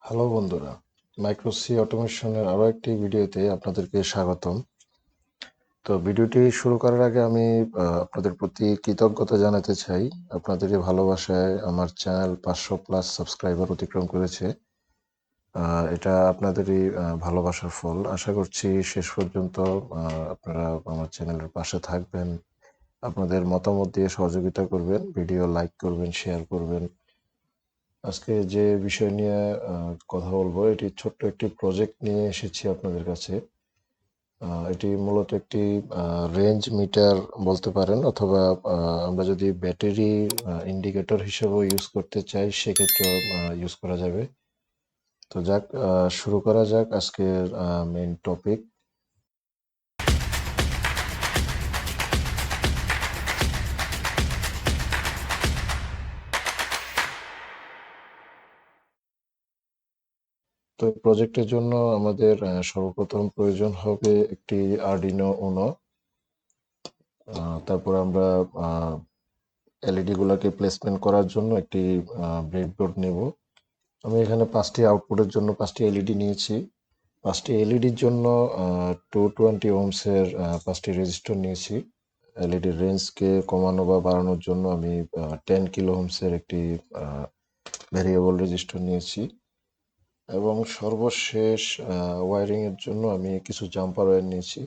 Hello বন্ধুরা, micro C অটোমেশনের আরও একটি ভিডিওতে আপনাদেরকে স্বাগতম। তো ভিডিওটি শুরু করার আগে আমি আপনাদের প্রতি কৃতজ্ঞতা জানাতে চাই। আপনাদের এই ভালোবাসায় আমার চ্যানেল 500+ সাবস্ক্রাইবার অতিক্রম করেছে। এটা আপনাদেরই ভালোবাসার ফল। আশা করছি শেষ পর্যন্ত আপনারা আমার চ্যানেলের পাশে থাকবেন, আপনাদের মতামত দিয়ে সহযোগিতা করবেন, ভিডিও লাইক করবেন, শেয়ার করবেন। আজকে যে বিষয় নিয়ে কথা বলবো, এটি ছোট্ট একটি প্রজেক্ট নিয়ে এসেছি আপনাদের কাছে। এটি মূলত একটি রেঞ্জ মিটার বলতে পারেন, অথবা আমরা যদি ব্যাটারি ইন্ডিকেটর হিসেবেও ইউজ করতে চাই সেক্ষেত্রেও ইউজ করা যাবে। তো যাক, শুরু করা যাক আজকের মেইন টপিক। তো এই প্রজেক্টের জন্য আমাদের সর্বপ্রথম প্রয়োজন হবে একটি আরডিনো উনো। তারপর আমরা এলইডি গুলাকে প্লেসমেন্ট করার জন্য একটি ব্রেডবোর্ড নেব। আমি এখানে 5টি আউটপুটের জন্য 5টি এলইডি নিয়েছি। 5টি এলইডির জন্য 220 ওহমসের 5টি রেজিস্টর নিয়েছি। এলইডির রেঞ্জকে কমানো বা বাড়ানোর জন্য আমি 10 কিলো ওহমসের একটি ভ্যারিয়েবল রেজিস্টর নিয়েছি। এবং সর্বশেষ ওয়ারিংয়ের জন্য আমি কিছু জাম্পার ওয়্যার নিয়েছি।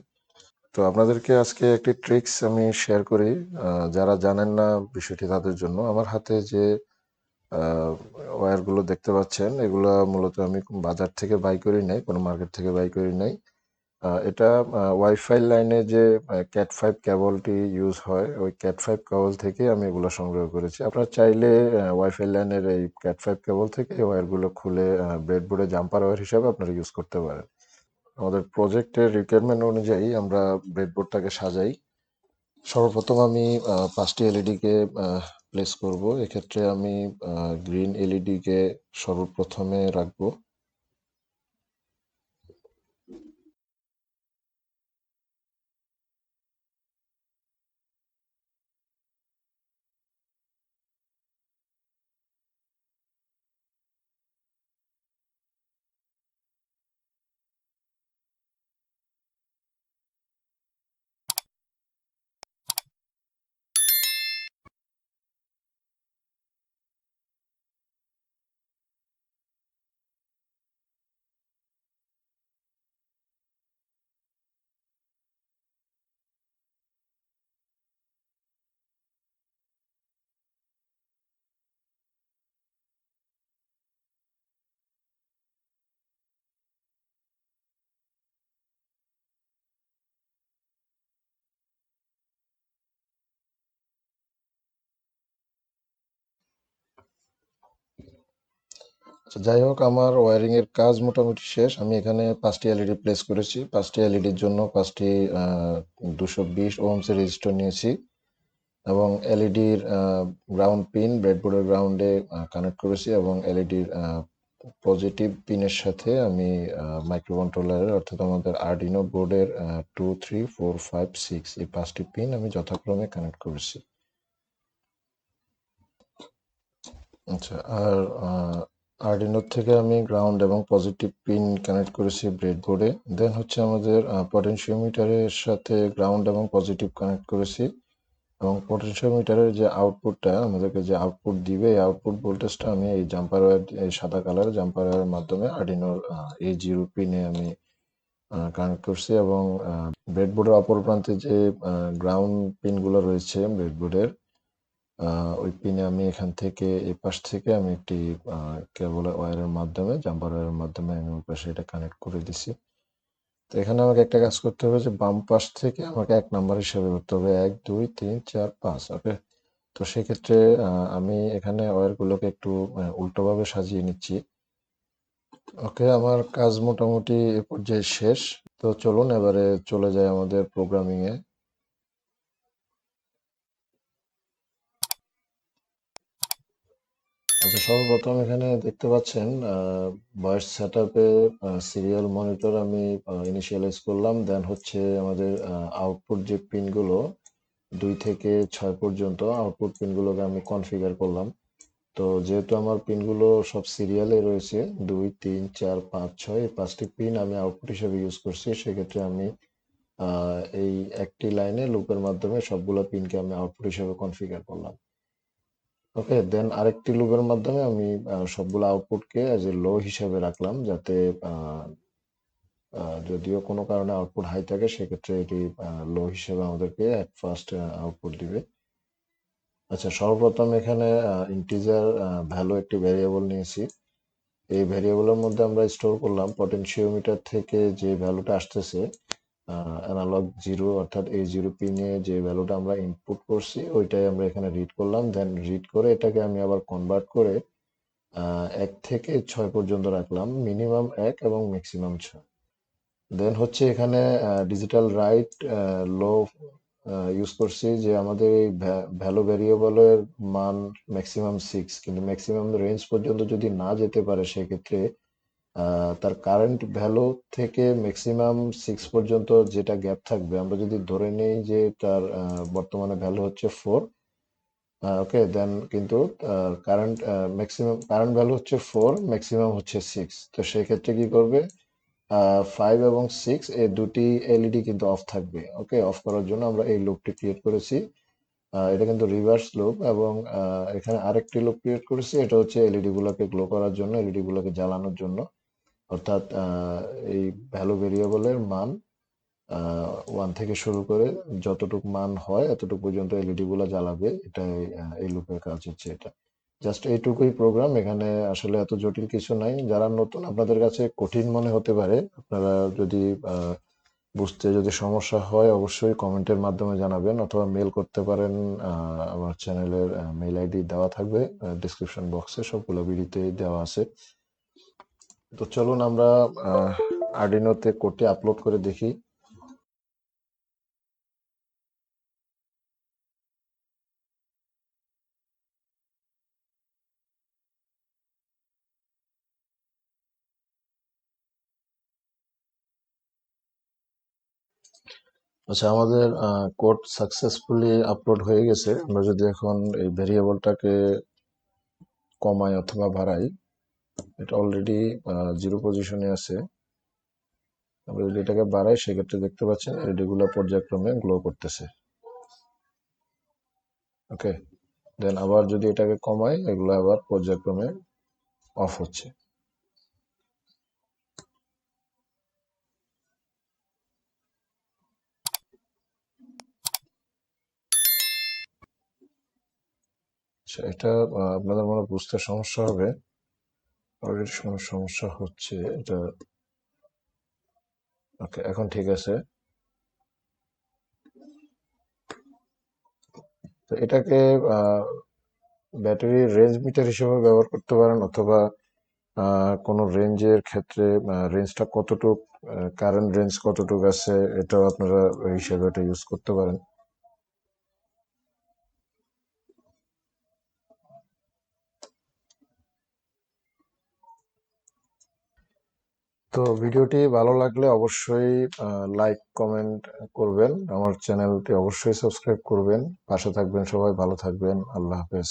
তো আপনাদেরকে আজকে একটি ট্রিক্স আমি শেয়ার করি, যারা জানেন না বিষয়টি তাদের জন্য। আমার হাতে যে ওয়্যারগুলো দেখতে পাচ্ছেন, এগুলো মূলত আমি বাজার থেকে বাই করি নাই, কোনো মার্কেট থেকে বাই করি নাই। এটা ওয়াইফাই লাইনে যে ক্যাট 5 কেবলটি ইউজ হয়, ওই ক্যাট 5 কেবল থেকে আমি এগুলো সংগ্রহ করেছি। আপনারা চাইলে ওয়াইফাই লাইনের এই ক্যাট 5 কেবল থেকে এই ওয়্যারগুলো খুলে ব্রেডবোর্ডে জাম্পার ওয়্যার হিসাবে আপনারা ইউজ করতে পারেন। আমাদের প্রজেক্টের রিকোয়ারমেন্ট অনুযায়ী আমরা ব্রেডবোর্ডটাকে সাজাই। সর্বপ্রথম আমি 5টি এলইডিকে প্লেস করব। এক্ষেত্রে আমি গ্রিন এলইডিকে সর্বপ্রথমে রাখবো। আচ্ছা, যাই হোক, আমার ওয়্যারিং এর কাজ মোটামুটি শেষ। আমি এখানে 5টি এলইডি প্লেস করেছি। 5টি এলইডির জন্য 5টি 220 ওহমসের রেজিস্টর নিয়েছি এবং এলইডির গ্রাউন্ড পিন ব্রেডবোর্ডের গ্রাউন্ডে কানেক্ট করেছি এবং এলইডির পজিটিভ পিনের সাথে আমি মাইক্রো কন্ট্রোলারের, অর্থাৎ আমাদের আরডিনো বোর্ডের 2, 3, 4, 5, 6 এই 5টি পিন আমি যথাক্রমে কানেক্ট করেছি। আচ্ছা, আর আরডিনো থেকে আমি গ্রাউন্ড এবং পজিটিভ পিন কানেক্ট করেছি ব্রেডবোর্ডে। দেন হচ্ছে আমাদের পটেনশিওমিটারের সাথে গ্রাউন্ড এবং পজিটিভ কানেক্ট করেছি এবং পটেনশিওমিটারের যে আউটপুটটা আমাদেরকে যে আউটপুট দিবে, এই আউটপুট ভোল্টেজটা আমি এই জাম্পার ওয়্যার, এই সাদা কালার জাম্পার ওয়্যারের মাধ্যমে আরডিনোর A0 পিনে আমি কানেক্ট করছি এবং ব্রেডবোর্ডের অপর প্রান্তে যে গ্রাউন্ড পিনগুলো রয়েছে ব্রেডবোর্ডের, ওই পিনে আমি এখান থেকে এই পাশ থেকে আমি একটি কেবল ওয়্যারের মাধ্যমে, জাম্পার ওয়্যারের মাধ্যমে আমি ওই পাশে এটা কানেক্ট করে দিছি। তো এখানে আমাকে একটা কাজ করতে হবে যে বাম পাশ থেকে আমাকে 1 নাম্বার হিসেবে করতে হবে, 1, 2, 3, 4, 5। ওকে, তো সেক্ষেত্রে আমি এখানে ওয়্যারগুলোকে একটু উল্টোভাবে সাজিয়ে নিচ্ছি। ওকে, আমার কাজ মোটামুটি এ পর্যায়ে শেষ। তো চলুন এবারে চলে যাই আমাদের প্রোগ্রামিং এ। আচ্ছা, সর্বপ্রথম এখানে দেখতে পাচ্ছেন ভয়েস সেটআপে সিরিয়াল মনিটর আমি ইনিশিয়ালাইজ করলাম। দেন হচ্ছে আমাদের আউটপুট যে পিনগুলো 2 থেকে 6 পর্যন্ত আউটপুট পিনগুলোকে আমি কনফিগার করলাম। তো যেহেতু আমার পিনগুলো সব সিরিয়ালে রয়েছে 2 3 4 5 6 এই 5টি পিন আমি আউটপুট হিসেবে ইউজ করছি, সেক্ষেত্রে আমি এই একটি লাইনে লুপের মাধ্যমে সবগুলো পিনকে আমি আউটপুট হিসেবে কনফিগার করলাম। ওকে, দেন আরেকটি লুপের মাধ্যমে আমি সবগুলো আউটপুটকে অ্যাজ এ লো হিসেবে রাখলাম, যাতে যদিও কোনো কারণে আউটপুট হাই থাকে সেক্ষেত্রে এটি লো হিসেবে আমাদেরকে অ্যাট ফার্স্ট আউটপুট দিবে। আচ্ছা, সর্বপ্রথম এখানে ইন্টিজার ভ্যালু একটি ভ্যারিয়েবল নিয়েছি। এই ভ্যারিয়েবলের মধ্যে আমরা স্টোর করলাম পটেনশিওমিটার থেকে যে ভ্যালুটা আসতেছে অ্যানালগ জিরো, অর্থাৎ এই জিরো পিনে যে ভ্যালুটা আমরা ইনপুট করছি ওইটাই আমরা এখানে রিড করলাম। দেন রিড করে এটাকে আমি আবার কনভার্ট করে 1 থেকে 6 পর্যন্ত রাখলাম, মিনিমাম 1 এবং ম্যাক্সিমাম 6। দেন হচ্ছে এখানে ডিজিটাল রাইট লো ইউজ করছি, যে আমাদের এই ভ্যালু ভ্যারিয়েবলের মান ম্যাক্সিমাম 6, কিন্তু ম্যাক্সিমাম রেঞ্জ পর্যন্ত যদি না যেতে পারে সেক্ষেত্রে তার কারেন্ট ভ্যালু থেকে ম্যাক্সিমাম 6 পর্যন্ত যেটা গ্যাপ থাকবে, আমরা যদি ধরে নিই যে তার বর্তমানে ভ্যালু হচ্ছে 4। ওকে, দেন কিন্তু কারেন্ট ভ্যালু হচ্ছে 4, ম্যাক্সিমাম হচ্ছে 6। তো সেক্ষেত্রে কি করবে, 5 এবং 6 এই দুটি এলইডি কিন্তু অফ থাকবে। ওকে, অফ করার জন্য আমরা এই লুপটি ক্রিয়েট করেছি। এটা কিন্তু রিভার্স লুপ, এবং এখানে আরেকটি লুপ ক্রিয়েট করেছি, এটা হচ্ছে এলইডি গুলোকে গ্লো করার জন্য, এলইডি গুলোকে জ্বালানোর জন্য। অর্থাৎ এই ভ্যালু ভেরিয়েবলের মান 1 থেকে শুরু করে যতটুকু মান হয় এতটুকু পর্যন্ত এলইডি গুলো জ্বালাবে। এটাই এই লুপের কাজ হচ্ছে এটা। জাস্ট এইটুকুই প্রোগ্রাম, এখানে আসলে এত জটিল কিছু নাই। যারা নতুন, আপনাদের কাছে কঠিন মনে হতে পারে। আপনারা যদি বুঝতে যদি সমস্যা হয় অবশ্যই কমেন্টের মাধ্যমে জানাবেন, অথবা মেল করতে পারেন। আমার চ্যানেলের মেল আইডি দেওয়া থাকবে ডিসক্রিপশন বক্সে, সবগুলো ভিডিওতেই দেওয়া আছে। তো চলুন আমরা আর্ডিনোতে কোডটি আপলোড করে দেখি। আচ্ছা, আমাদের কোড সাকসেসফুলি আপলোড হয়ে গেছে। আমরা যদি এখন এই ভেরিয়েবলটাকে কমাই অথবা বাড়াই, এটা অলরেডি 0 পজিশনে আছে। আমরা যদি এটাকে বাড়াই সেক্ষেত্রে দেখতে পাচ্ছেন এলইডিগুলো পর্যায়ক্রমে গ্লো করতেছে। ওকে, দেন আবার যদি এটাকে কমাই এগুলো আবার পর্যায়ক্রমে অফ হচ্ছে। আচ্ছা, এটা আপনাদের মনে বুঝতে সমস্যা হবে, অলরেডি সমস্যা হচ্ছে এটা। ওকে, এখন ঠিক আছে। তো এটাকে ব্যাটারি রেঞ্জ মিটার হিসেবে ব্যবহার করতে পারেন, অথবা কোনো রেঞ্জের ক্ষেত্রে রেঞ্জটা কতটুক, কারেন্ট রেঞ্জ কতটুক আছে এটাও আপনারা ওই হিসেবে এটা ইউজ করতে পারেন। তো ভিডিওটি ভালো লাগলে অবশ্যই লাইক কমেন্ট করবেন, আমার চ্যানেলটি অবশ্যই সাবস্ক্রাইব করবেন, পাশে থাকবেন। সবাই ভালো থাকবেন, আল্লাহ হাফেজ।